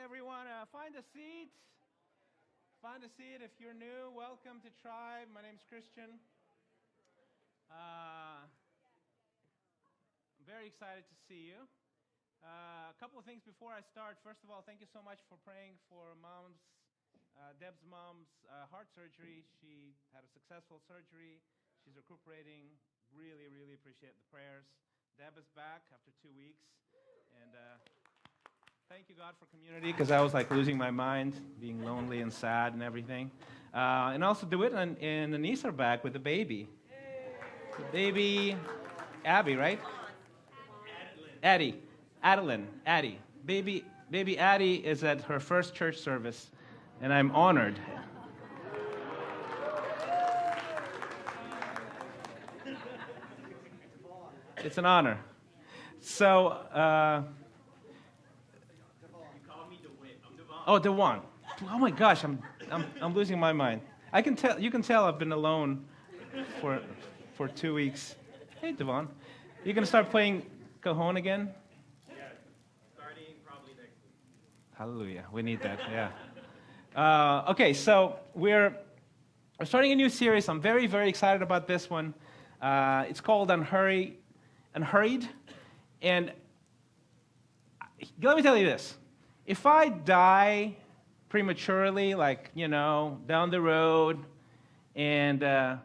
everyone. Find a seat. Find a seat. If you're new, welcome to Tribe. My name's Christian. I'm very excited to see you. A couple of things before I start. First of all, thank you so much for praying for Deb's mom's heart surgery. She had a successful surgery. She's recuperating. Really, really appreciate the prayers. Deb is back after 2 weeks. And thank you, God, for community, because I was like losing my mind, being lonely and sad and everything. And also DeWitt and Anise are back with the baby. The baby, Abby, right? Adeline. Baby Addie is at her first church service, and I'm honored. It's an honor. So, Oh, DeWan. Oh my gosh, I'm losing my mind. I can tell. You can tell I've been alone for 2 weeks. Hey, DeWan, you gonna start playing cajon again? Yeah, starting probably next week. Hallelujah. We need that. Yeah. Okay, so we're starting a new series. I'm very, very excited about this one. It's called Unhurried, and let me tell you this. If I die prematurely, like, down the road, and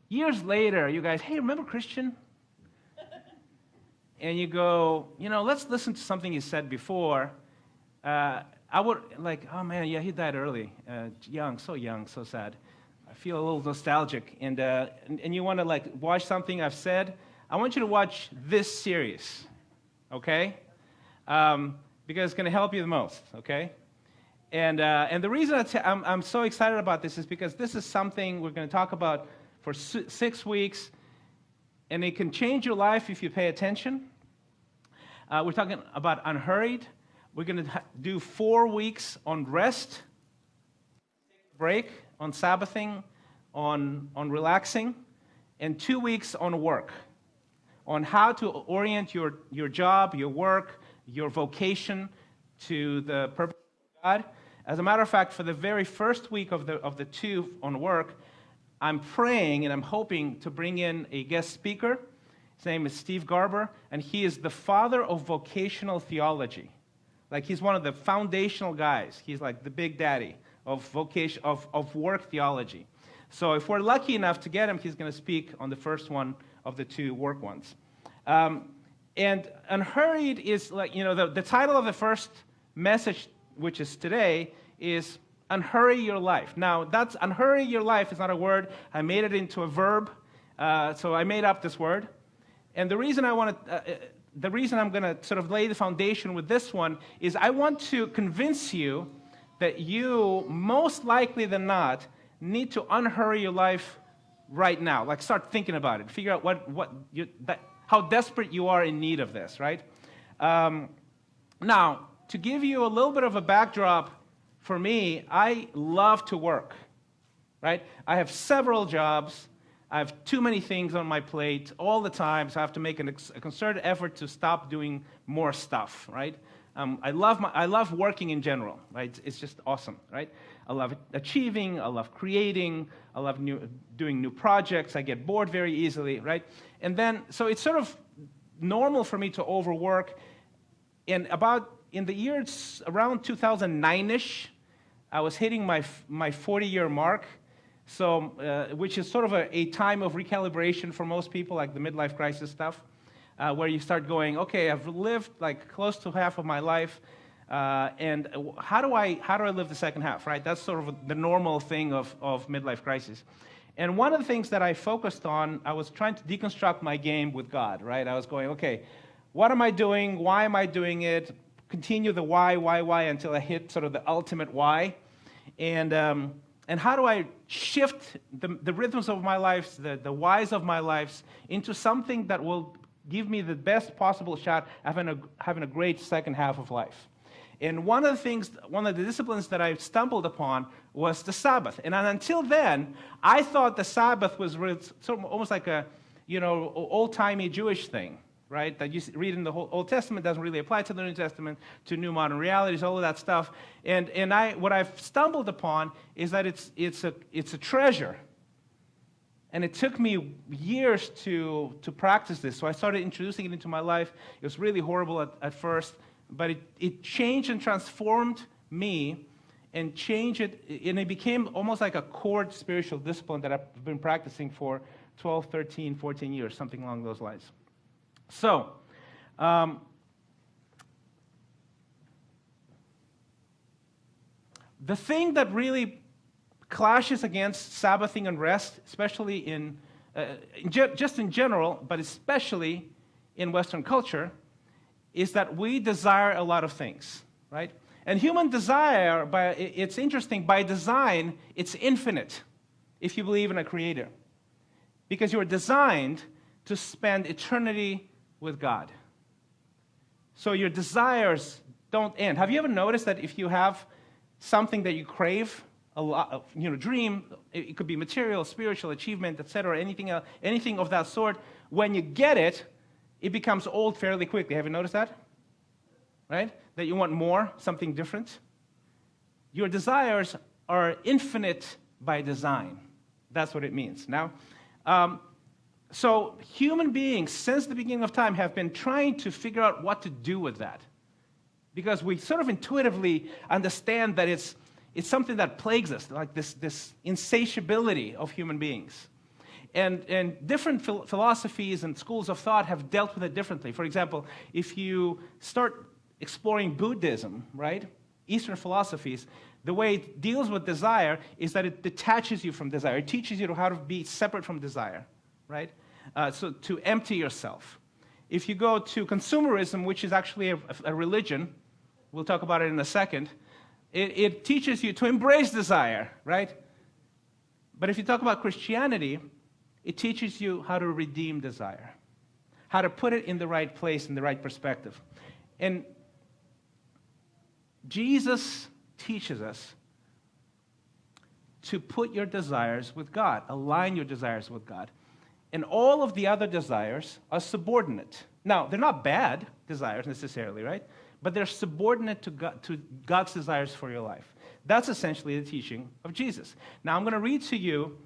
years later, you guys, hey, remember Christian? And you go, let's listen to something you said before. I would, like, oh man, yeah, he died early, young, so sad. I feel a little nostalgic. And you want to, like, watch something I've said? I want you to watch this series, okay? Because it's going to help you the most, okay? And the reason I'm so excited about this is because this is something we're going to talk about for 6 weeks, and it can change your life if you pay attention. We're talking about Unhurried. We're going to do 4 weeks on rest, break, on Sabbathing, on relaxing, and 2 weeks on work, on how to orient your job, your work, your vocation to the purpose of God. As a matter of fact, for the very first week of the 2 on work, I'm praying and I'm hoping to bring in a guest speaker. His name is Steve Garber, and he is the father of vocational theology. Like, he's one of the foundational guys. He's like the big daddy of work theology. So if we're lucky enough to get him, he's going to speak on the first one of the 2 work ones. And Unhurried is, like, the title of the first message, which is today, is Unhurry Your Life. Now, that's Unhurry Your Life is not a word. I made it into a verb, so I made up this word. And the reason I'm going to sort of lay the foundation with this one is I want to convince you that you, most likely than not, need to unhurry your life right now. Like, start thinking about it. Figure out how desperate you are in need of this, right? Now, to give you a little bit of a backdrop, for me, I love to work, right? I have several jobs. I have too many things on my plate all the time, so I have to make a concerted effort to stop doing more stuff, right? I love working in general, right? It's just awesome, right? I love achieving, I love creating, I love doing new projects. I get bored very easily, right? And then, so it's sort of normal for me to overwork. And in the years around 2009-ish, I was hitting my 40-year mark, so which is sort of a time of recalibration for most people, like the midlife crisis stuff, where you start going, okay, I've lived like close to half of my life, and how do I live the second half, right? That's sort of the normal thing of midlife crisis. And one of the things that I focused on, I was trying to deconstruct my game with God, right? I was going, okay, what am I doing? Why am I doing it? Continue the why until I hit sort of the ultimate why. And how do I shift the rhythms of my life, the whys of my lives, into something that will give me the best possible shot of having a great second half of life? And one of the disciplines that I stumbled upon was the Sabbath. And until then, I thought the Sabbath was sort of almost like a, old-timey Jewish thing. right, that you read in the whole Old Testament doesn't really apply to the New Testament, to new modern realities, all of that stuff. And what I've stumbled upon is that it's a treasure. And it took me years to practice this. So I started introducing it into my life. It was really horrible at first, but it changed and transformed me and changed it, and it became almost like a core spiritual discipline that I've been practicing for 12, 13, 14 years, something along those lines. So, the thing that really clashes against Sabbathing and rest, especially just in general, but especially in Western culture, is that we desire a lot of things, right? And human desire, it's interesting, by design, it's infinite, if you believe in a creator. Because you are designed to spend eternity with God. So your desires don't end. Have you ever noticed that if you have something that you crave, a lot, dream, it could be material, spiritual, achievement, etc., anything of that sort, when you get it, it becomes old fairly quickly. Have you noticed that? Right? That you want more, something different. Your desires are infinite by design. That's what it means. Now, so human beings, since the beginning of time, have been trying to figure out what to do with that. Because we sort of intuitively understand that it's something that plagues us, like this insatiability of human beings. And different philosophies and schools of thought have dealt with it differently. For example, if you start exploring Buddhism, right, Eastern philosophies, the way it deals with desire is that it detaches you from desire. It teaches you how to be separate from desire, right? So to empty yourself. If you go to consumerism, which is actually a religion, we'll talk about it in a second, it teaches you to embrace desire, right? But if you talk about Christianity, it teaches you how to redeem desire, how to put it in the right place, in the right perspective. And Jesus teaches us to put your desires with God, align your desires with God. And all of the other desires are subordinate. Now, they're not bad desires necessarily, right? But they're subordinate to God's desires for your life. That's essentially the teaching of Jesus. Now, I'm going to read to you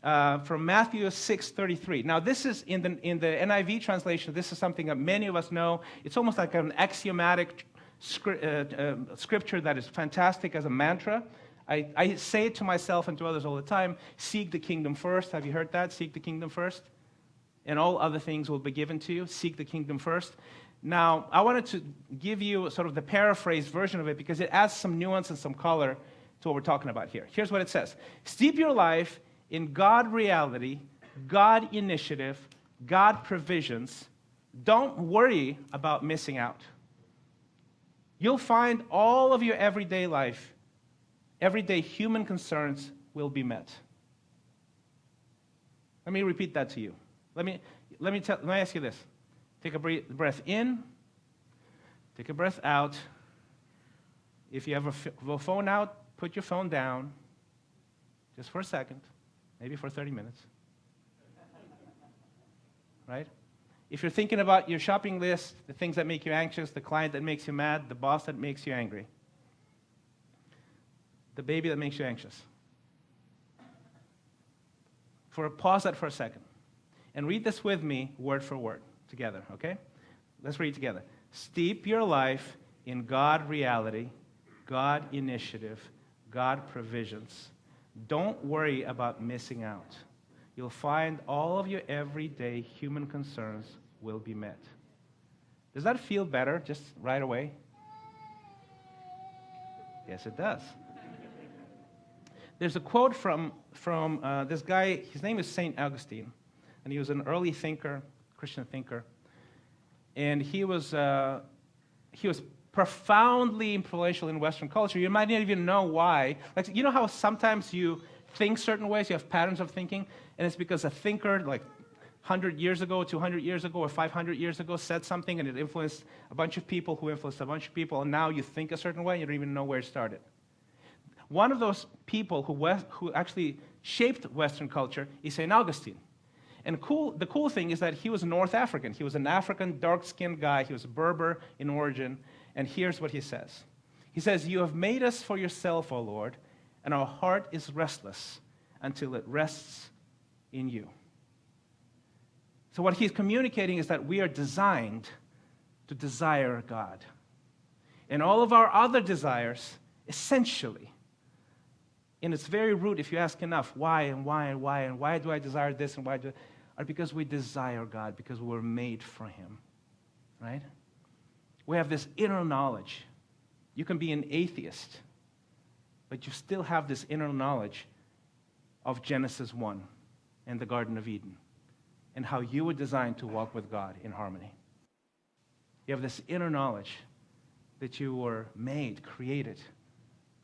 from Matthew 6:33. Now, this is in the NIV translation. This is something that many of us know. It's almost like an axiomatic scripture that is fantastic as a mantra. I say it to myself and to others all the time. Seek the kingdom first. Have you heard that? Seek the kingdom first. And all other things will be given to you. Seek the kingdom first. Now, I wanted to give you sort of the paraphrased version of it because it adds some nuance and some color to what we're talking about here. Here's what it says. Steep your life in God reality, God initiative, God provisions. Don't worry about missing out. You'll find all of your everyday life, everyday human concerns will be met. Let me repeat that to you. Let me ask you this. Take a breath in. Take a breath out. If you have a phone out, put your phone down just for a second, maybe for 30 minutes. Right? If you're thinking about your shopping list, the things that make you anxious, the client that makes you mad, the boss that makes you angry, the baby that makes you anxious. Pause that for a second. And read this with me, word for word, together, okay? Let's read together. Steep your life in God reality, God initiative, God provisions. Don't worry about missing out. You'll find all of your everyday human concerns will be met. Does that feel better just right away? Yes, it does. There's a quote from this guy. His name is St. Augustine, and he was an early thinker, Christian thinker. And he was profoundly influential in Western culture. You might not even know why. Like, you know how sometimes you think certain ways, you have patterns of thinking, and it's because a thinker, like 100 years ago, 200 years ago, or 500 years ago said something, and it influenced a bunch of people who influenced a bunch of people, and now you think a certain way, and you don't even know where it started. One of those people who actually shaped Western culture is St. Augustine. And the cool thing is that he was North African. He was an African, dark-skinned guy. He was a Berber in origin. And here's what he says. He says, "You have made us for yourself, O Lord, and our heart is restless until it rests in you." So what he's communicating is that we are designed to desire God. And all of our other desires, essentially, in its very root, if you ask enough, why and why and why and why do I desire this and why do are because we desire God, because we were made for Him, right? We have this inner knowledge. You can be an atheist, but you still have this inner knowledge of Genesis 1 and the Garden of Eden and how you were designed to walk with God in harmony. You have this inner knowledge that you were made, created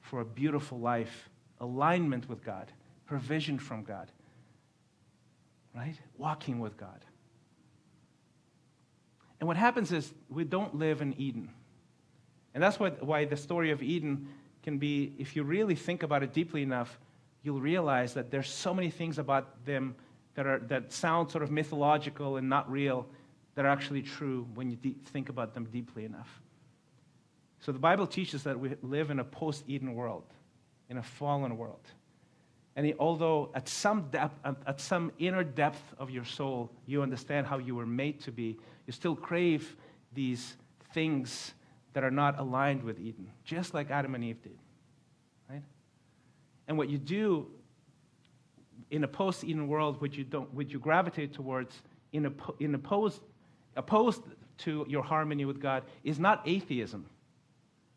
for a beautiful life, alignment with God, provision from God, right? Walking with God. And what happens is we don't live in Eden. And that's why the story of Eden can be, if you really think about it deeply enough, you'll realize that there's so many things about them that sound sort of mythological and not real that are actually true when you think about them deeply enough. So the Bible teaches that we live in a post-Eden world, in a fallen world. And although at some depth, at some inner depth of your soul, you understand how you were made to be, you still crave these things that are not aligned with Eden, just like Adam and Eve did, right? And what you do in a post-Eden world, which you gravitate towards, opposed to your harmony with God, is not atheism.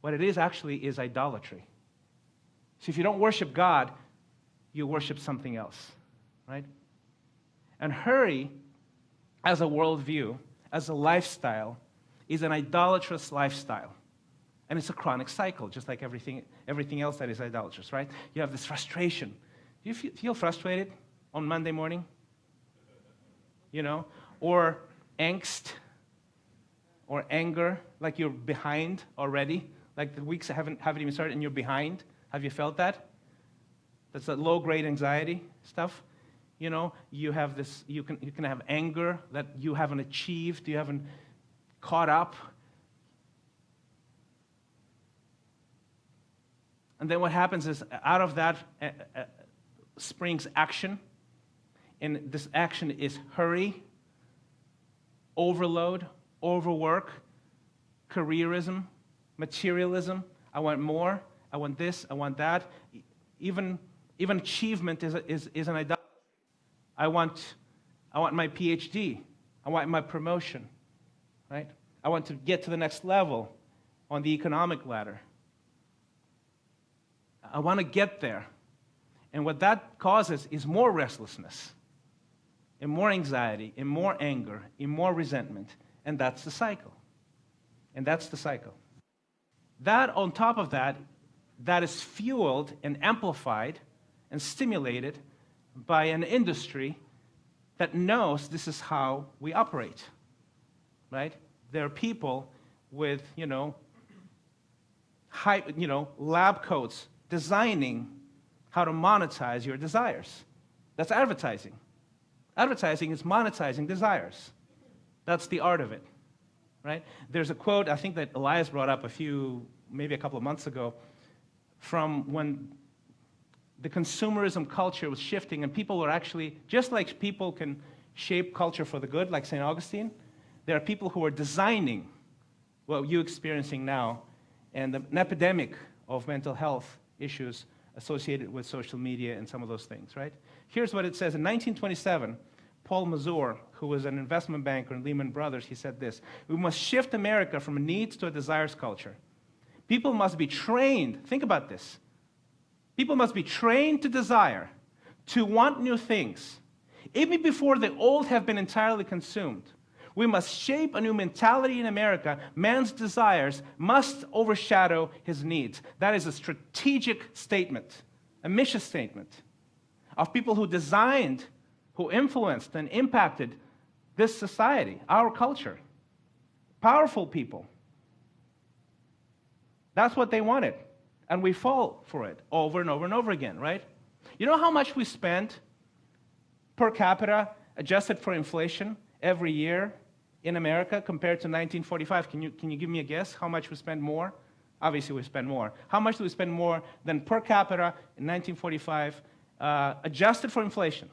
What it is actually is idolatry. So if you don't worship God, you worship something else, right? And hurry, as a worldview, as a lifestyle, is an idolatrous lifestyle. And it's a chronic cycle, just like everything else that is idolatrous, right? You have this frustration. Do you feel frustrated on Monday morning? You know? Or angst? Or anger, like you're behind already? Like the weeks haven't even started and you're behind? Have you felt that? That's that low-grade anxiety stuff. You know, you have this. You can have anger that you haven't achieved, you haven't caught up. And then what happens is, out of that springs action, and this action is hurry, overload, overwork, careerism, materialism. I want more. I want this. I want that. Even achievement is an idolatry. I want my PhD. I want my promotion, right? I want to get to the next level on the economic ladder. I want to get there. And what that causes is more restlessness, and more anxiety, and more anger, and more resentment. And that's the cycle. And that's the cycle. That, on top of that, that is fueled and amplified and stimulated by an industry that knows this is how we operate, right? There are people with, lab coats designing how to monetize your desires. That's advertising. Advertising is monetizing desires. That's the art of it, right? There's a quote, I think that Elias brought up maybe a couple of months ago, from when the consumerism culture was shifting and people were actually, just like people can shape culture for the good, like St. Augustine, there are people who are designing what you're experiencing now and an epidemic of mental health issues associated with social media and some of those things, right? Here's what it says. In 1927, Paul Mazur, who was an investment banker in Lehman Brothers, he said this: "We must shift America from a needs to a desires culture. People must be trained," think about this, people must be trained to desire, to want new things, even before the old have been entirely consumed. We must shape a new mentality in America. Man's desires must overshadow his needs. That is a strategic statement, a mission statement of people who designed, who influenced and impacted this society, our culture. Powerful people. That's what they wanted. And we fall for it over and over and over again, right? You know how much we spend per capita adjusted for inflation every year in America compared to 1945? Can you give me a guess how much we spend more? Obviously, we spend more. How much do we spend more than per capita in 1945, adjusted for inflation?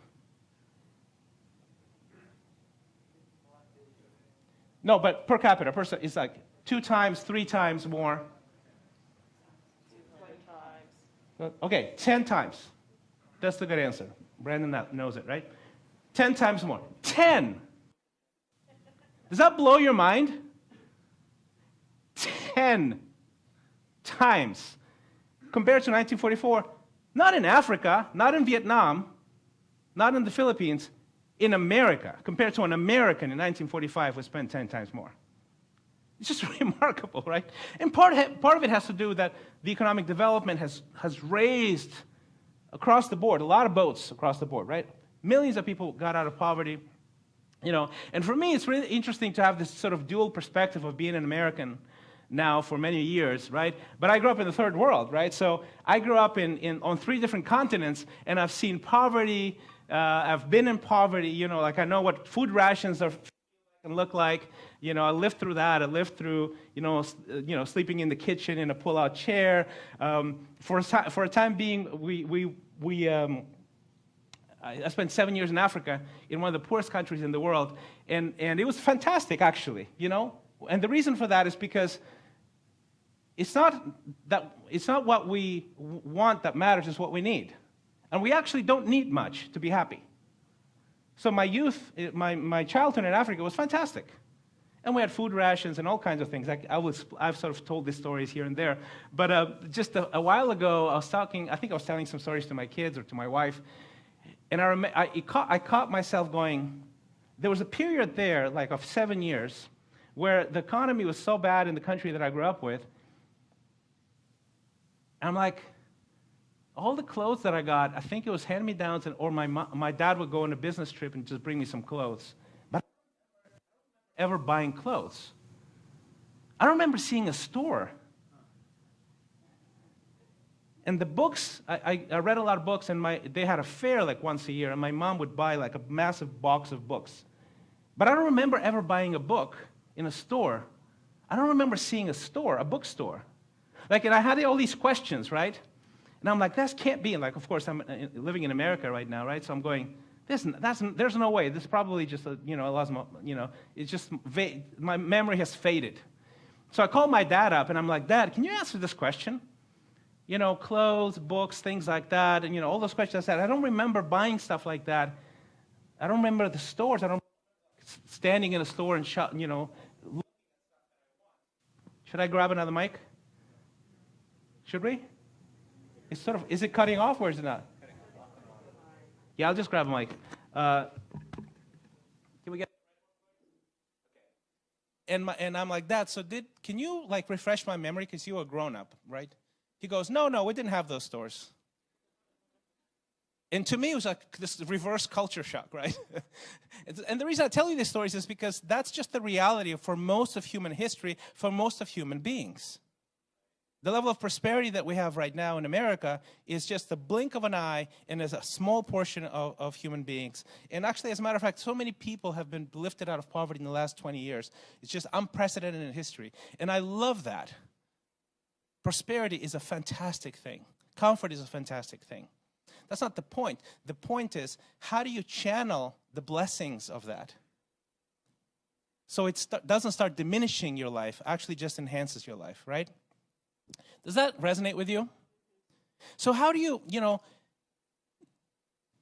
No, but per capita, it's like 2 times, 3 times more. 20 times. Okay, 10 times. That's the good answer. Brandon knows it, right? 10 times more. 10! Does that blow your mind? 10 times. Compared to 1944, not in Africa, not in Vietnam, not in the Philippines, in America. Compared to an American in 1945, we spent 10 times more. It's just remarkable, right? And part of it has to do that the economic development has raised across the board, a lot of boats across the board, right? Millions of people got out of poverty, you know. And for me, it's really interesting to have this sort of dual perspective of being an American now for many years, right? But I grew up in the third world, right? So I grew up on 3 different continents, and I've seen poverty. I've been in poverty, you know, like I know what food rations can look like. You know, I lived through that. I lived through, you know, sleeping in the kitchen in a pull-out chair. For a time being, I spent 7 years in Africa, in one of the poorest countries in the world, and it was fantastic, actually, you know. And the reason for that is because it's not what we want that matters, it's what we need. And we actually don't need much to be happy. So my youth, my childhood in Africa was fantastic. And we had food rations and all kinds of things. I've sort of told these stories here and there. But just a while ago, I think I was telling some stories to my kids or to my wife. And I caught myself going, there was a period there, like of 7 years, where the economy was so bad in the country that I grew up with. And I'm like, all the clothes that I got, I think it was hand-me-downs, or my dad would go on a business trip and just bring me some clothes. But I don't remember ever buying clothes. I don't remember seeing a store. And the books, I read a lot of books, and they had a fair like once a year, and my mom would buy like a massive box of books. But I don't remember ever buying a book in a store. I don't remember seeing a bookstore. Like, and I had all these questions, right? And I'm like, that can't be. And like, of course, I'm living in America right now, right? So I'm going, there's no way. This is probably just it's just my memory has faded. So I called my dad up, and I'm like, Dad, can you answer this question? You know, clothes, books, things like that, and, you know, all those questions I said. I don't remember buying stuff like that. I don't remember the stores. I don't remember standing in a store and Should I grab another mic? Should we? Is it cutting off or is it not? Yeah, I'll just grab a mic. Can we get? And I'm like, Dad, so can you like refresh my memory, because you were grown up, right? He goes, no, we didn't have those stores. And to me, it was like this reverse culture shock, right? And the reason I tell you these stories is because that's just the reality for most of human history, for most of human beings. The level of prosperity that we have right now in America is just the blink of an eye, and is a small portion of human beings. And actually, as a matter of fact, so many people have been lifted out of poverty in the last 20 years. It's just unprecedented in history. And I love that. Prosperity is a fantastic thing. Comfort is a fantastic thing. That's not the point. The point is, how do you channel the blessings of that? So it doesn't start diminishing your life, actually just enhances your life, right? Does that resonate with you? So how do you,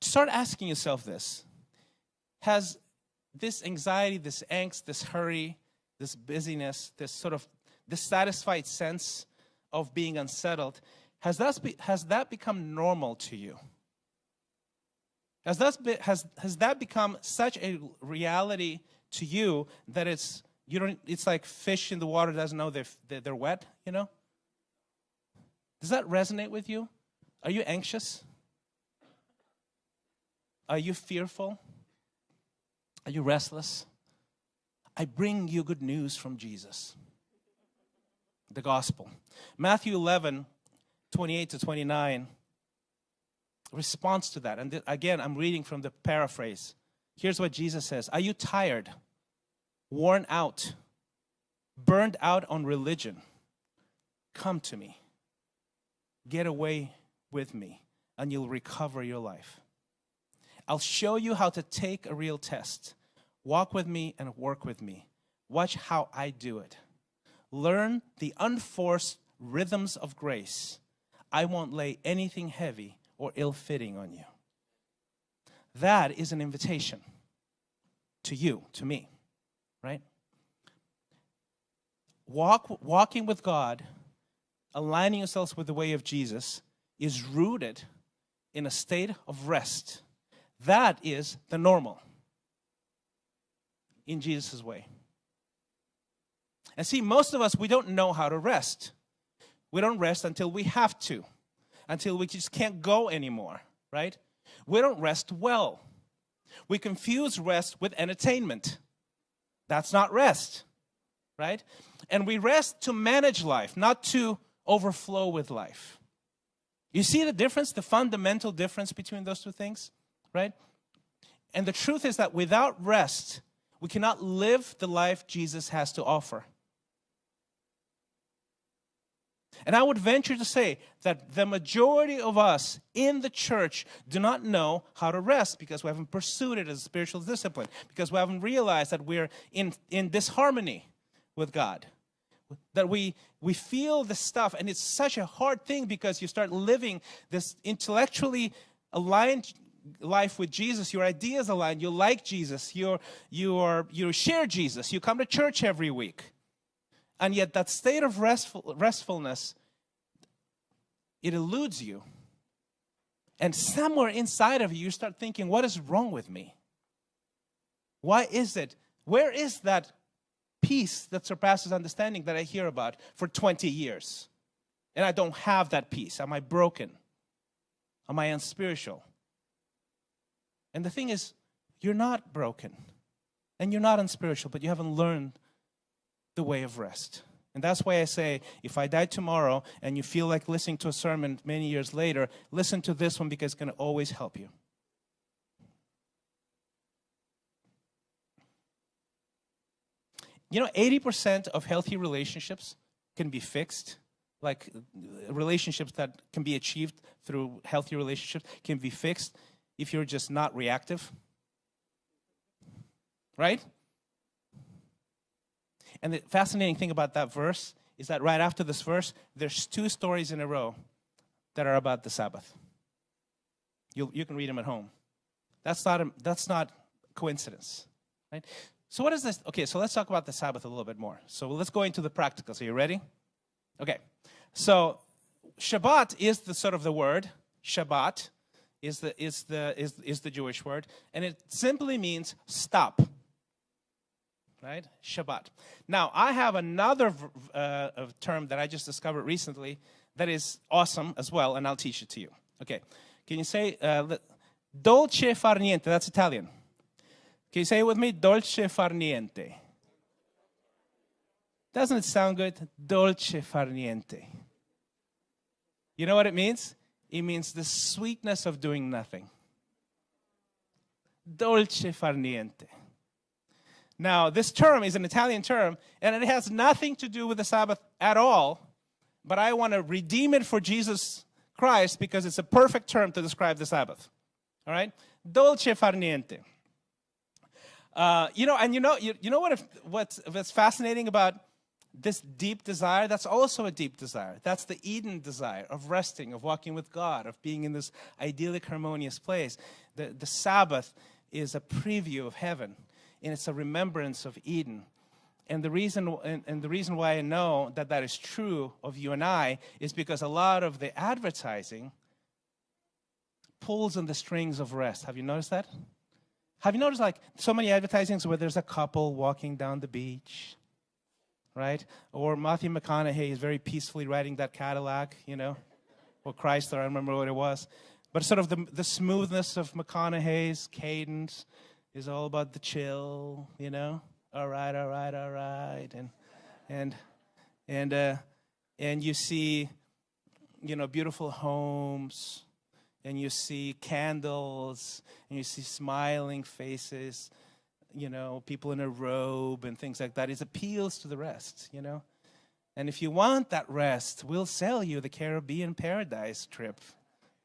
start asking yourself this. Has this anxiety, this angst, this hurry, this busyness, this sort of dissatisfied sense of being unsettled, has that become normal to you? Has that become such a reality to you that it's like fish in the water doesn't know they're wet, Does that resonate with you? Are you anxious? Are you fearful? Are you restless? I bring you good news from Jesus. The gospel. Matthew 11, 28 to 29 responds to that. And again, I'm reading from the paraphrase. Here's what Jesus says. Are you tired, worn out, burned out on religion? Come to me. Get away with me, and you'll recover your life. I'll show you how to take a real test. Walk with me and work with me. Watch how I do it. Learn the unforced rhythms of grace. I won't lay anything heavy or ill-fitting on you. That is an invitation to you, to me, right? Walking with God, aligning yourselves with the way of Jesus, is rooted in a state of rest. That is the normal in Jesus' way. And see, most of us, we don't know how to rest. We don't rest until we have to, until we just can't go anymore, right? We don't rest well. We confuse rest with entertainment. That's not rest, right? And we rest to manage life, not to overflow with life. You see the difference, the fundamental difference between those two things, right? And the truth is that without rest, we cannot live the life Jesus has to offer. And I would venture to say that the majority of us in the church do not know how to rest because we haven't pursued it as a spiritual discipline, because we haven't realized that we're in disharmony with God. That we feel this stuff, and it's such a hard thing because you start living this intellectually aligned life with Jesus. Your ideas align. You like Jesus. You share Jesus. You come to church every week. And yet that state of restfulness, it eludes you. And somewhere inside of you, you start thinking, what is wrong with me? Why is it? Where is that peace that surpasses understanding that I hear about for 20 years? And I don't have that peace. Am I broken? Am I unspiritual? And the thing is, you're not broken. And you're not unspiritual, but you haven't learned the way of rest. And that's why I say, if I die tomorrow and you feel like listening to a sermon many years later, listen to this one because it's going to always help you. You know, 80% of healthy relationships can be fixed. Like relationships that can be achieved through healthy relationships can be fixed if you're just not reactive. Right? And the fascinating thing about that verse is that right after this verse, there's 2 stories in a row that are about the Sabbath. You can read them at home. That's not coincidence, right? So what is this? Okay, so let's talk about the Sabbath a little bit more. So let's go into the practicals. Are you ready? Okay. So Shabbat is the sort of the word. Shabbat is the Jewish word, and it simply means stop. Right? Shabbat. Now, I have another term that I just discovered recently that is awesome as well, and I'll teach it to you. Okay. Can you say dolce far niente? That's Italian. Can you say it with me? Dolce far niente. Doesn't it sound good? Dolce far niente. You know what it means? It means the sweetness of doing nothing. Dolce far niente. Now, this term is an Italian term, and it has nothing to do with the Sabbath at all, but I want to redeem it for Jesus Christ because it's a perfect term to describe the Sabbath. All right? Dolce far niente. You know what's fascinating about this deep desire? That's also a deep desire. That's the Eden desire of resting, of walking with God, of being in this idyllic, harmonious place. The Sabbath is a preview of heaven. And it's a remembrance of Eden. And the reason why I know that is true of you and I is because a lot of the advertising pulls on the strings of rest. Have you noticed that? Have you noticed like so many advertisings where there's a couple walking down the beach, right? Or Matthew McConaughey is very peacefully riding that Cadillac, you know, or Chrysler, I don't remember what it was. But sort of the smoothness of McConaughey's cadence is all about the chill, you know. All right, and you see, you know, beautiful homes, and you see candles, and you see smiling faces, you know, people in a robe and things like that. It appeals to the rest, you know. And if you want that rest, we'll sell you the Caribbean paradise trip,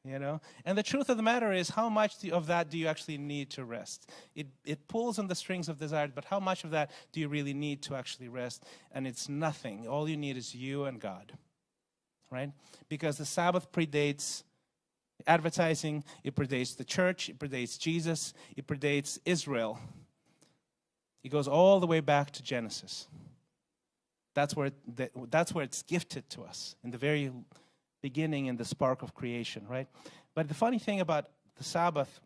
you know. And the truth of the matter is, how much of that do you actually need to rest? It pulls on the strings of desire, but how much of that do you really need to actually rest? And it's nothing. All you need is you and God, right? Because the Sabbath predates advertising, it predates the church, it predates Jesus, it predates Israel. It goes all the way back to Genesis. That's where it's gifted to us, in the very beginning, in the spark of creation, right? But the funny thing about the Sabbath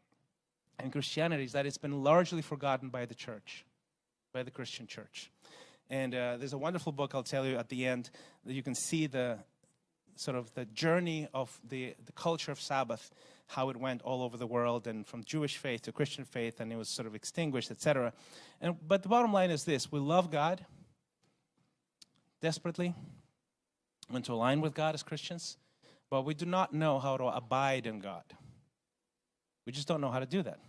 and Christianity is that it's been largely forgotten by the church, by the Christian church. And there's a wonderful book I'll tell you at the end that you can see the sort of the journey of the culture of Sabbath, how it went all over the world, and from Jewish faith to Christian faith, and it was sort of extinguished, etc. But the bottom line is this: we love God desperately, want to align with God as Christians, but we do not know how to abide in God. We just don't know how to do that.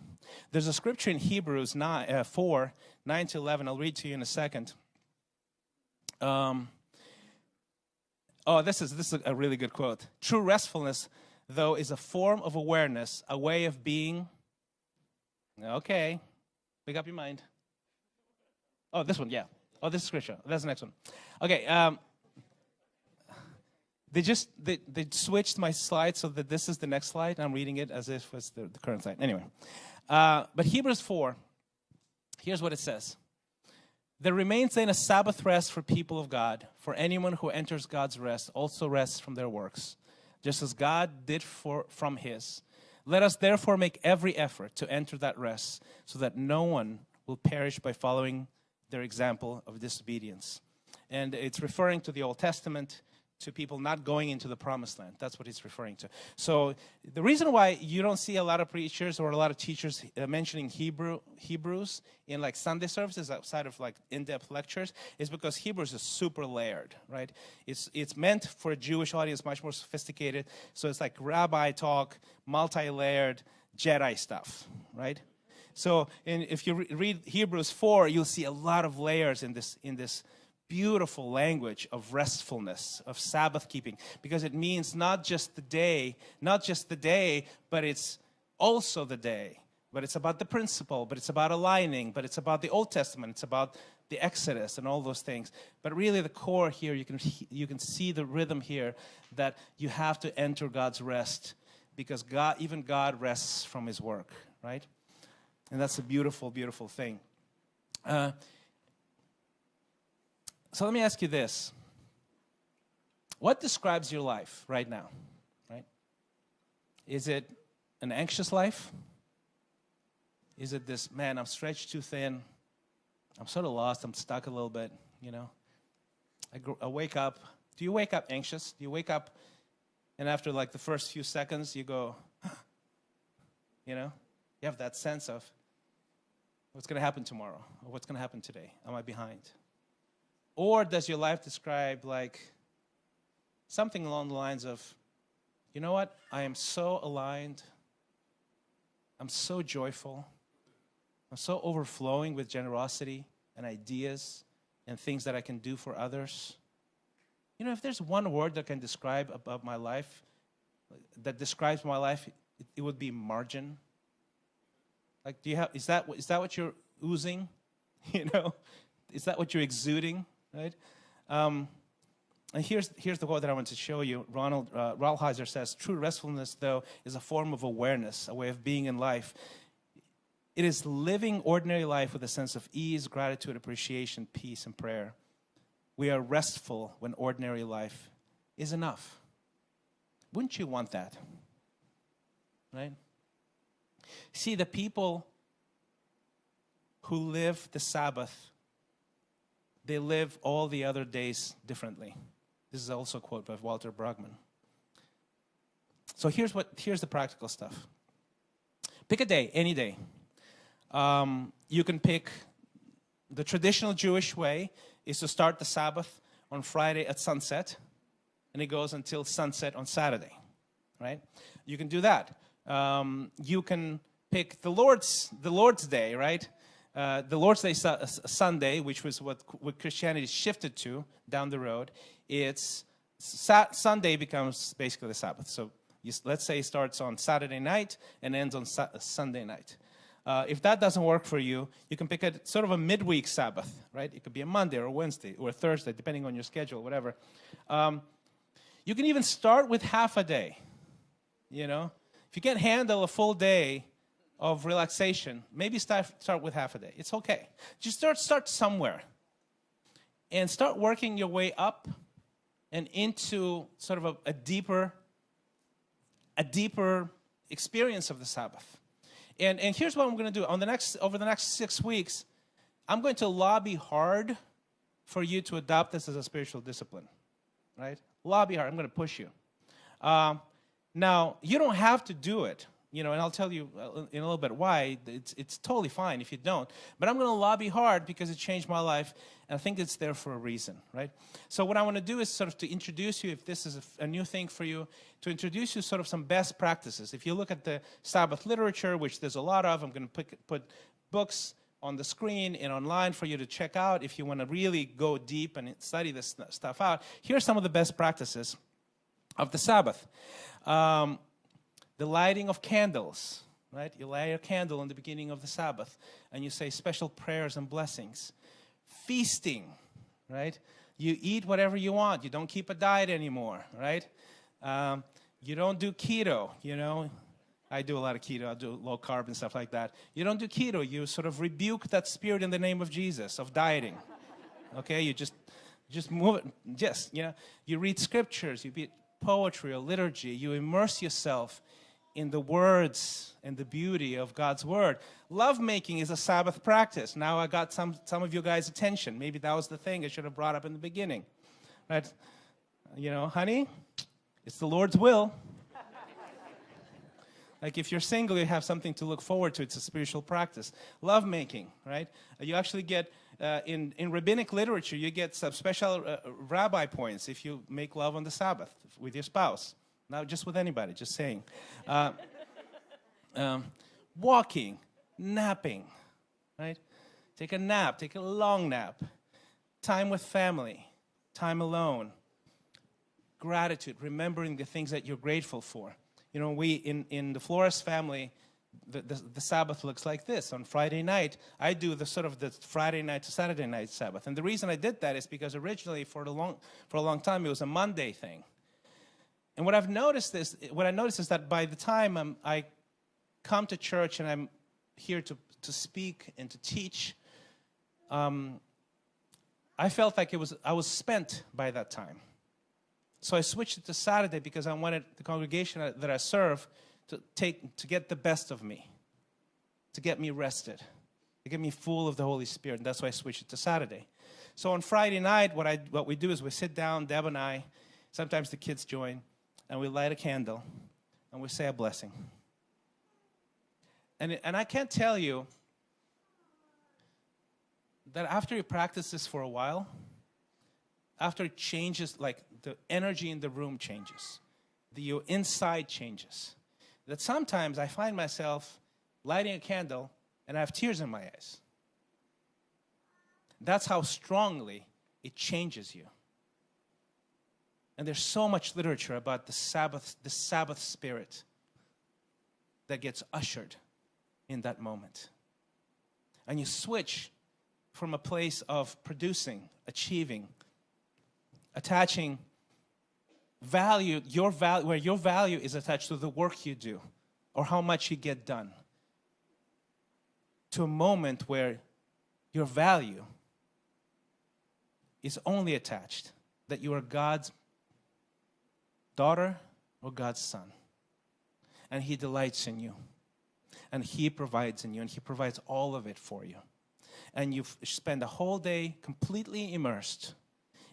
There's a scripture in Hebrews 4, 9 to 11. I'll read to you in a second. This is a really good quote. True restfulness, though, is a form of awareness, a way of being. Okay, make up your mind. Oh, this one, yeah. Oh, this is scripture. That's the next one. Okay, they switched my slide so that this is the next slide. I'm reading it as if it's the current slide. Anyway, but Hebrews 4, here's what it says. There remains then a Sabbath rest for people of God. For anyone who enters God's rest also rests from their works, just as God did from his. Let us therefore make every effort to enter that rest, so that no one will perish by following their example of disobedience. And it's referring to the Old Testament, to people not going into the promised land. That's what it's referring to. So the reason why you don't see a lot of preachers or a lot of teachers mentioning Hebrews in like Sunday services outside of like in-depth lectures is because Hebrews is super layered, right? It's meant for a Jewish audience, much more sophisticated. So it's like rabbi talk, multi-layered Jedi stuff, right? So if you read Hebrews 4, you'll see a lot of layers in this beautiful language of restfulness, of Sabbath keeping, because it means not just the day, but it's also the day. But it's about the principle, but it's about aligning, but it's about the Old Testament, it's about the Exodus and all those things. But really the core here, you can see the rhythm here, that you have to enter God's rest, because even God rests from his work, right? And that's a beautiful, beautiful thing. So let me ask you this. What describes your life right now, right? Is it an anxious life? Is it this, man, I'm stretched too thin. I'm sort of lost. I'm stuck a little bit, you know. I wake up. Do you wake up anxious? Do you wake up and after like the first few seconds you go, you know? You have that sense of what's going to happen tomorrow, or what's going to happen today? Am I behind? Or does your life describe like something along the lines of, you know what, I am so aligned, I'm so joyful, I'm so overflowing with generosity and ideas and things that I can do for others. You know, if there's one word that can describe about my life, that describes my life, it would be margin. Like, is that what you're oozing? You know, is that what you're exuding? Right? And here's the quote that I want to show you. Ralph Heiser says, true restfulness, though, is a form of awareness, a way of being in life. It is living ordinary life with a sense of ease, gratitude, appreciation, peace, and prayer. We are restful when ordinary life is enough. Wouldn't you want that? Right? See, the people who live the Sabbath, they live all the other days differently. This is also a quote by Walter Brueggemann. So here's the practical stuff. Pick a day, any day. You can pick the traditional Jewish way is to start the Sabbath on Friday at sunset, and it goes until sunset on Saturday, right? You can do that. You can pick the Lord's Day, right? The Lord's Day Sunday, which was what Christianity shifted to down the road. It's Sunday becomes basically the Sabbath. So let's say it starts on Saturday night and ends on Sunday night. If that doesn't work for you, you can pick a sort of a midweek Sabbath, right? It could be a Monday or a Wednesday or a Thursday, depending on your schedule, whatever. You can even start with half a day, you know. If you can't handle a full day of relaxation, maybe start with half a day. It's okay. Just start somewhere and start working your way up and into sort of a deeper experience of the Sabbath. And here's what I'm going to do. Over the next 6 weeks, I'm going to lobby hard for you to adopt this as a spiritual discipline, right? Lobby hard. I'm going to push you. Now, you don't have to do it, you know, and I'll tell you in a little bit why. It's totally fine if you don't. But I'm going to lobby hard because it changed my life, and I think it's there for a reason, right? So what I want to do is sort of to introduce you, if this is a new thing for you, to introduce you sort of some best practices. If you look at the Sabbath literature, which there's a lot of, I'm going to put books on the screen and online for you to check out if you want to really go deep and study this stuff out. Here are some of the best practices of the Sabbath. The lighting of candles, right? You light a candle in the beginning of the Sabbath, and you say special prayers and blessings. Feasting, right? You eat whatever you want. You don't keep a diet anymore, right? You don't do keto, you know. I do a lot of keto. I do low carb and stuff like that. You don't do keto. You sort of rebuke that spirit in the name of Jesus, of dieting. Okay? You just move it. You know, you read scriptures. You read poetry or liturgy. You immerse yourself in the words and the beauty of God's word. Lovemaking is a Sabbath practice. Now I got some of you guys' attention. Maybe that was the thing I should have brought up in the beginning. Right? You know, honey, it's the Lord's will. Like if you're single, you have something to look forward to. It's a spiritual practice. Lovemaking, right? You actually get, in rabbinic literature, you get some special rabbi points if you make love on the Sabbath with your spouse. Not just with anybody, just saying. Walking, napping, right? Take a nap, take a long nap. Time with family, time alone. Gratitude, remembering the things that you're grateful for. You know, we, in the Flores family, the Sabbath looks like this. On Friday night, I do the Friday night to Saturday night Sabbath. And the reason I did that is because originally, for a long time, it was a Monday thing. And what I noticed is that by the time I come to church and I'm here to speak and to teach, I felt like I was spent by that time. So I switched it to Saturday because I wanted the congregation that I serve to get the best of me, to get me rested, to get me full of the Holy Spirit. And that's why I switched it to Saturday. So on Friday night, what we do is we sit down, Deb and I, sometimes the kids join, and we light a candle, and we say a blessing. And I can't tell you that after you practice this for a while, after it changes, like the energy in the room changes, your inside changes, that sometimes I find myself lighting a candle and I have tears in my eyes. That's how strongly it changes you. And there's so much literature about the Sabbath spirit that gets ushered in that moment. And you switch from a place of producing, achieving, attaching value, where your value is attached to the work you do or how much you get done, to a moment where your value is only attached that you are God's daughter or God's son. And He delights in you. And He provides in you. And He provides all of it for you. And you spend a whole day completely immersed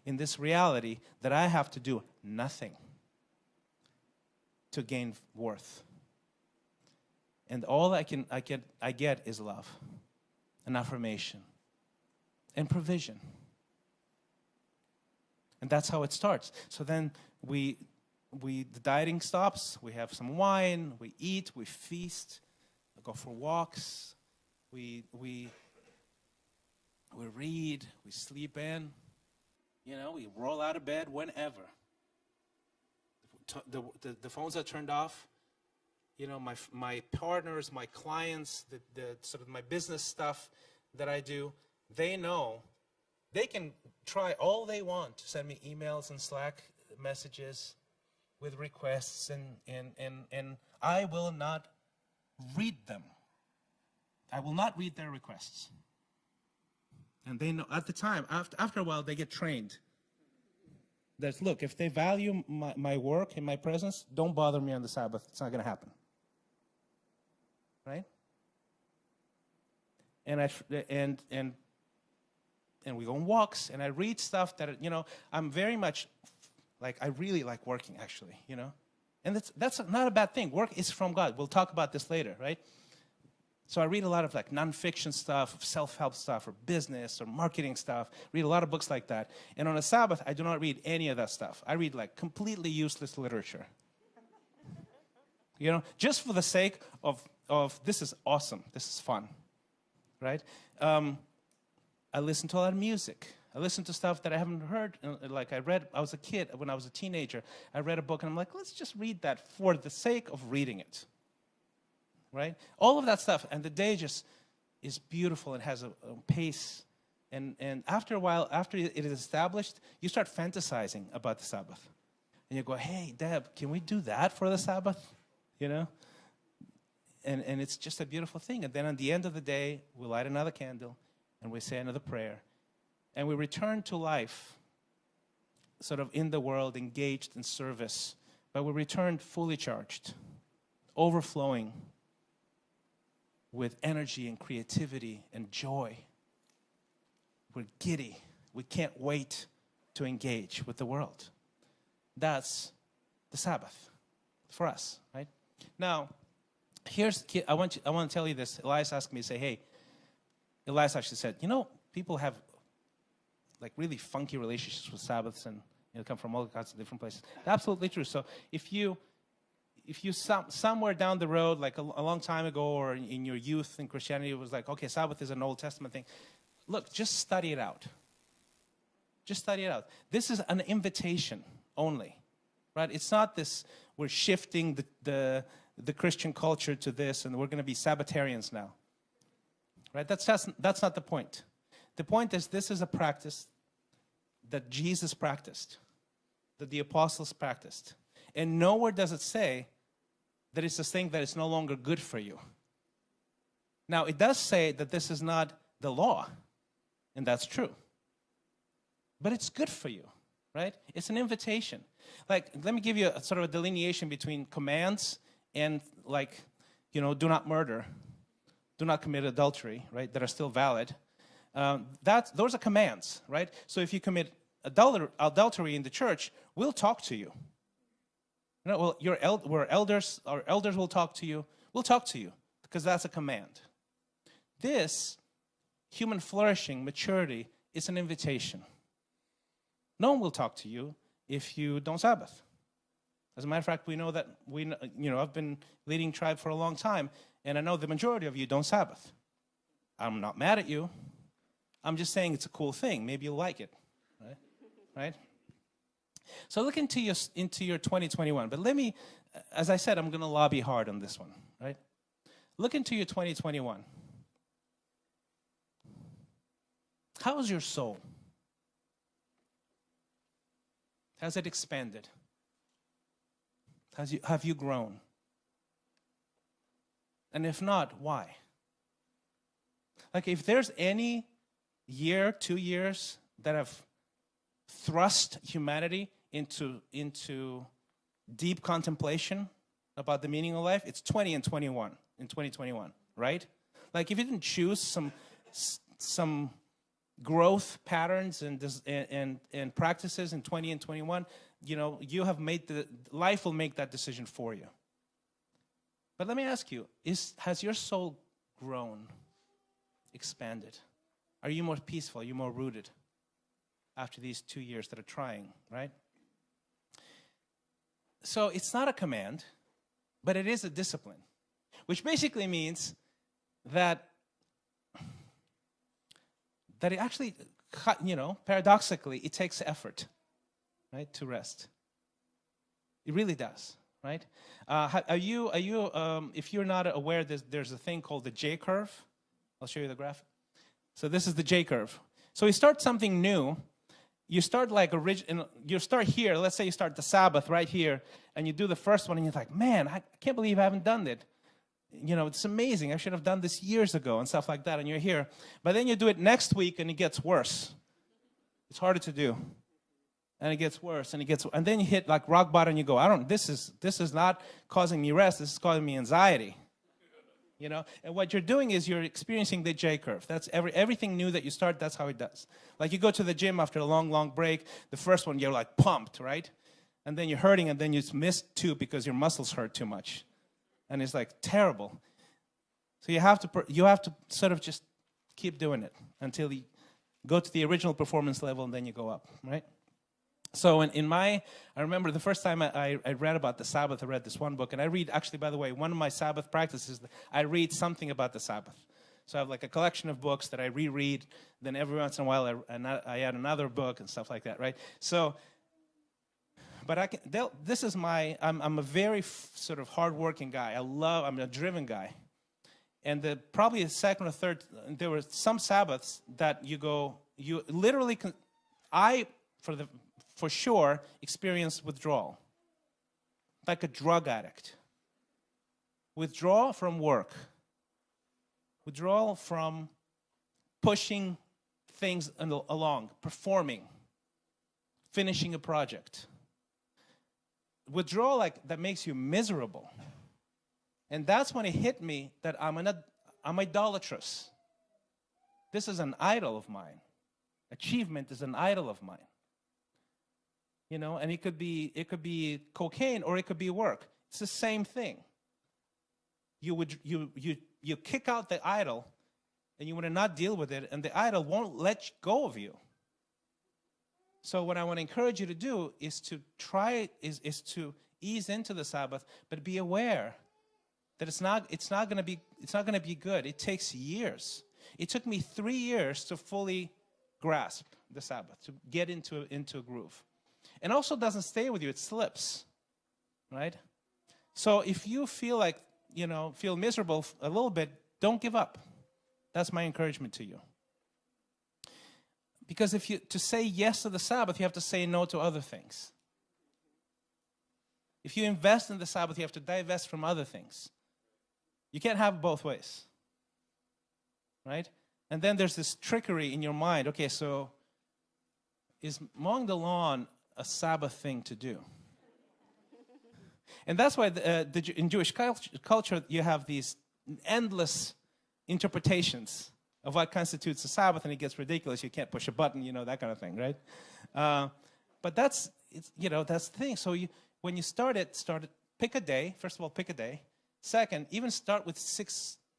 in this reality that I have to do nothing to gain worth. And all I get is love and affirmation and provision. And that's how it starts. So then we the dieting stops. We have some wine. We eat. We feast. We go for walks. We read. We sleep in. We roll out of bed whenever. The phones are turned off. My partners, my clients, the sort of my business stuff that I do, they know they can try all they want to send me emails and Slack messages with requests, and I will not read them. I will not read their requests. And they know at the time, after a while, they get trained. That, look, if they value my work and my presence, don't bother me on the Sabbath. It's not going to happen. Right? And we go on walks, and I read stuff that, I'm very much, I really like working, actually, And that's not a bad thing. Work is from God. We'll talk about this later, right? So I read a lot of nonfiction stuff, self-help stuff, or business, or marketing stuff. Read a lot of books like that. And on a Sabbath, I do not read any of that stuff. I read completely useless literature. Just for the sake of this is awesome, this is fun, right? I listen to a lot of music. I listen to stuff that I haven't heard. I was a kid, when I was a teenager, I read a book, and I'm like, let's just read that for the sake of reading it. Right? All of that stuff, and the day just is beautiful and has a pace. And after a while, after it is established, you start fantasizing about the Sabbath. And you go, hey, Deb, can we do that for the Sabbath? And it's just a beautiful thing. And then at the end of the day, we light another candle, and we say another prayer. And we return to life, sort of in the world, engaged in service. But we return fully charged, overflowing with energy and creativity and joy. We're giddy. We can't wait to engage with the world. That's the Sabbath for us, right? Now, I want to tell you this. Elias asked me to say, hey, Elias actually said, people have really funky relationships with Sabbaths, and come from all kinds of different places. Absolutely true. So if you somewhere down the road, a long time ago, or in your youth in Christianity, it was okay, Sabbath is an Old Testament thing. Look, just study it out. Just study it out. This is an invitation only, right? It's not this, we're shifting the Christian culture to this, and we're going to be Sabbatarians now, right? That's not the point. The point is, this is a practice that Jesus practiced, that the apostles practiced. And nowhere does it say that it's a thing that is no longer good for you. Now, it does say that this is not the law, and that's true. But it's good for you, right? It's an invitation. Let me give you a sort of a delineation between commands and, do not murder, do not commit adultery, right, that are still valid. Those are commands, right? So if you commit adultery in the church, we'll talk to you. We're elders. Our elders will talk to you. We'll talk to you because that's a command. This, human flourishing, maturity, is an invitation. No one will talk to you if you don't Sabbath. As a matter of fact, we know that I've been leading tribe for a long time, and I know the majority of you don't Sabbath. I'm not mad at you. I'm just saying it's a cool thing. Maybe you'll like it, right? So look into your 2021. But let me, as I said, I'm going to lobby hard on this one, right? Look into your 2021. How is your soul? Has it expanded? Have you grown? And if not, why? If there's any year, 2 years that have thrust humanity into deep contemplation about the meaning of life, it's 2021, right? If you didn't choose some growth patterns and practices in 20 and 21, you have life will make that decision for you. But let me ask you, has your soul grown, expanded? Are you more peaceful? Are you more rooted after these 2 years that are trying, right? So it's not a command, but it is a discipline, which basically means that it actually, paradoxically, it takes effort, right, to rest. It really does, right? If you're not aware, there's a thing called the J curve. I'll show you the graph. So this is the J curve. So you start something new. You start you start here. Let's say you start the Sabbath right here, and you do the first one, and you're like, man, I can't believe I haven't done it. It's amazing. I should have done this years ago and stuff like that, and you're here. But then you do it next week, and it gets worse. It's harder to do. And it gets worse, and then you hit like rock bottom, and you go, this is not causing me rest. This is causing me anxiety. And what you're doing is you're experiencing the J curve. That's everything new that you start, that's how it does. Like you go to the gym after a long, long break. The first one, you're like pumped, right? And then you're hurting, and then you miss 2 because your muscles hurt too much. And it's like terrible. So you have to sort of just keep doing it until you go to the original performance level, and then you go up, right? So I remember the first time I read about the Sabbath, I read this one book, and I read, actually, by the way, one of my Sabbath practices, I read something about the Sabbath. So I have like a collection of books that I reread, then every once in a while I add another book and stuff like that, right? So, but I'm a very sort of hardworking guy. I'm a driven guy. And probably the second or third, there were some Sabbaths that you literally, for sure, experience withdrawal, like a drug addict. Withdrawal from work. Withdrawal from pushing things along, performing, finishing a project. Withdrawal that makes you miserable. And that's when it hit me that I'm idolatrous. This is an idol of mine. Achievement is an idol of mine. And it could be cocaine or it could be work. It's the same thing. You kick out the idol, and you want to not deal with it, and the idol won't let go of you. So what I want to encourage you to do is to to ease into the Sabbath, but be aware that it's not going to be good. It takes years. It took me 3 years to fully grasp the Sabbath, to get into a groove. And also doesn't stay with you, it slips, right? So if you feel feel miserable a little bit, don't give up. That's my encouragement to you. Because to say yes to the Sabbath, you have to say no to other things. If you invest in the Sabbath, you have to divest from other things. You can't have it both ways, right? And then there's this trickery in your mind. Okay, so is mowing the lawn a Sabbath thing to do? And that's why in Jewish culture, you have these endless interpretations of what constitutes a Sabbath, and it gets ridiculous. You can't push a button, that kind of thing, right? But that's the thing. So when you start it, pick a day. First of all, pick a day. Second, even start with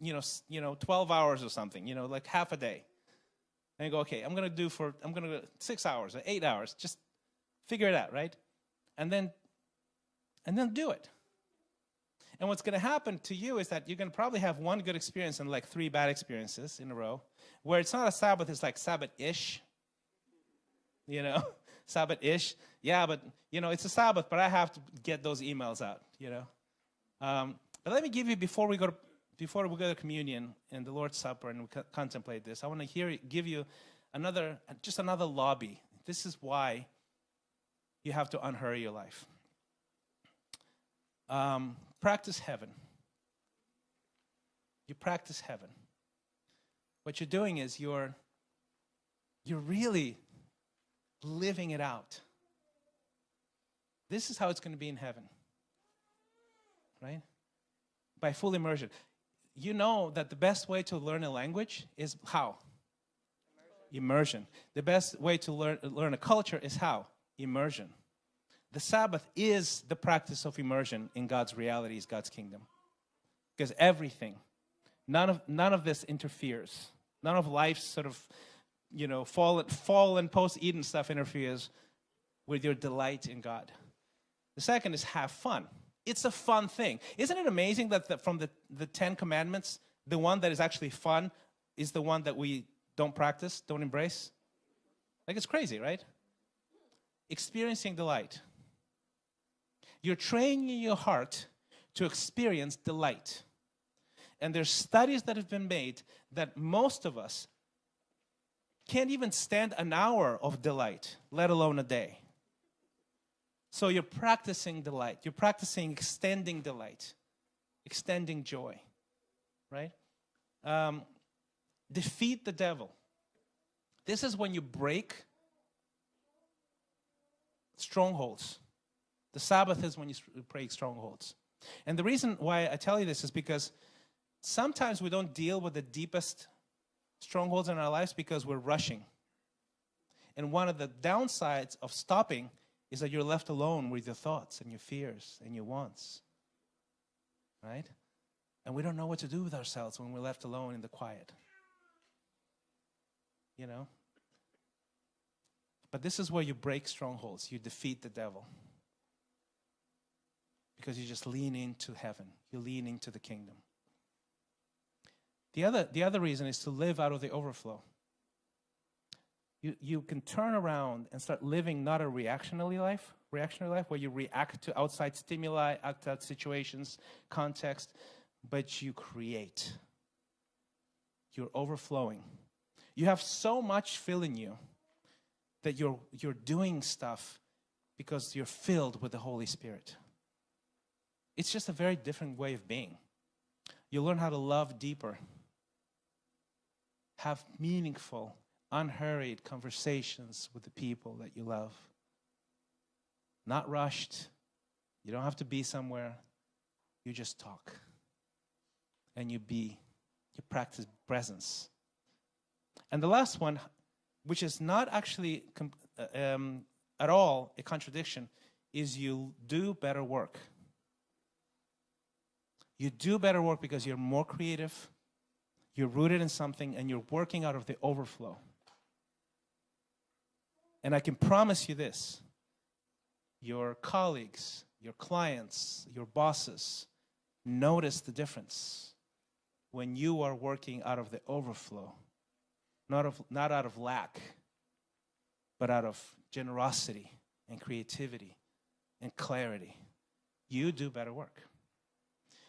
12 hours or something, like half a day. And you go, okay, I'm going to do 6 hours or 8 hours. Just figure it out, right? And then do it. And what's going to happen to you is that you're going to probably have one good experience and like 3 bad experiences in a row, where it's not a Sabbath, it's like Sabbath-ish. Sabbath-ish. Yeah, but, it's a Sabbath, but I have to get those emails out, But let me give you, before we go to communion and the Lord's Supper and we contemplate this, I want to give you another lobby. This is why you have to unhurry your life. Practice heaven. You practice heaven. What you're doing is you're really living it out. This is how it's going to be in heaven, right? By full immersion. You know that the best way to learn a language is how? Immersion. The best way to learn a culture is how? Immersion. The Sabbath is the practice of immersion in God's realities, God's kingdom. Because everything, none of this interferes. None of life's sort of, fallen post-Eden stuff interferes with your delight in God. The second is have fun. It's a fun thing. Isn't it amazing that from the 10 commandments, the one that is actually fun is the one that we don't practice, don't embrace? Like, it's crazy, right? Experiencing delight. You're training your heart to experience delight. And there's studies that have been made that most of us can't even stand an hour of delight, let alone a day. So you're practicing delight. You're practicing extending delight, extending joy, right? Defeat the devil. This is when you break strongholds. The Sabbath is when you break strongholds. And the reason why I tell you this is because sometimes we don't deal with the deepest strongholds in our lives because we're rushing. And one of the downsides of stopping is that you're left alone with your thoughts and your fears and your wants, right? And we don't know what to do with ourselves when we're left alone in the quiet, you know? But this is where you break strongholds. You defeat the devil because you just lean into heaven. You lean into the kingdom. The other reason is to live out of the overflow. You can turn around and start living not a reactionary life where you react to outside stimuli, outside situations, context, but you create. You're overflowing. You have so much filling you that you're doing stuff because you're filled with the Holy Spirit. It's just a very different way of being. You learn how to love deeper. Have meaningful, unhurried conversations with the people that you love. Not rushed. You don't have to be somewhere. You just talk. And you practice presence. And the last one, which is not actually at all a contradiction, is you do better work. You do better work because you're more creative. You're rooted in something, and you're working out of the overflow. And I can promise you this. Your colleagues, your clients, your bosses notice the difference when you are working out of the overflow. Not out of lack, but out of generosity and creativity and clarity. You do better work.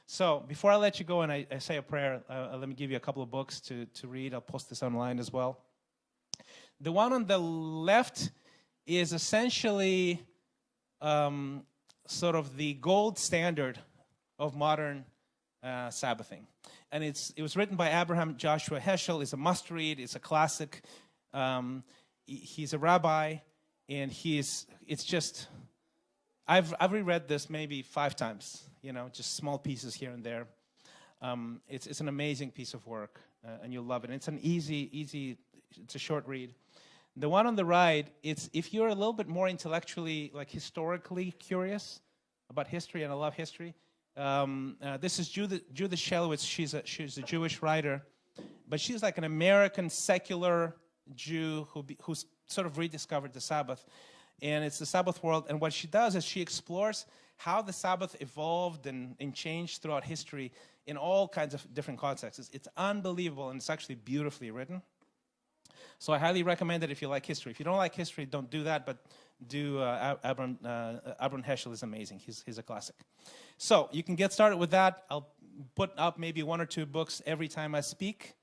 So before I let you go and I say a prayer, let me give you a couple of books to read. I'll post this online as well. The one on the left is essentially sort of the gold standard of modern Sabbathing. And it was written by Abraham Joshua Heschel. It's a must-read. It's a classic. He's a rabbi, and I've reread this maybe 5 times. You know, just small pieces here and there. It's an amazing piece of work, and you'll love it. And it's an easy. It's a short read. The one on the right, it's if you're a little bit more intellectually, like historically curious about history, and I love history. This is Judith Shelowitz. She's a Jewish writer, but she's like an American secular Jew who's sort of rediscovered the Sabbath, and it's the Sabbath world. And what she does is she explores how the Sabbath evolved and changed throughout history in all kinds of different contexts. It's unbelievable, and it's actually beautifully written. So I highly recommend it if you like history. If you don't like history, don't do that, but do Abraham Heschel is amazing. He's a classic. So you can get started with that. I'll put up maybe 1 or 2 books every time I speak.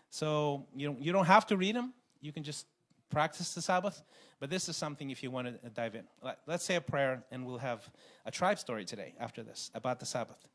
So you don't have to read them. You can just practice the Sabbath. But this is something if you want to dive in. Let's say a prayer, and we'll have a tribe story today after this about the Sabbath.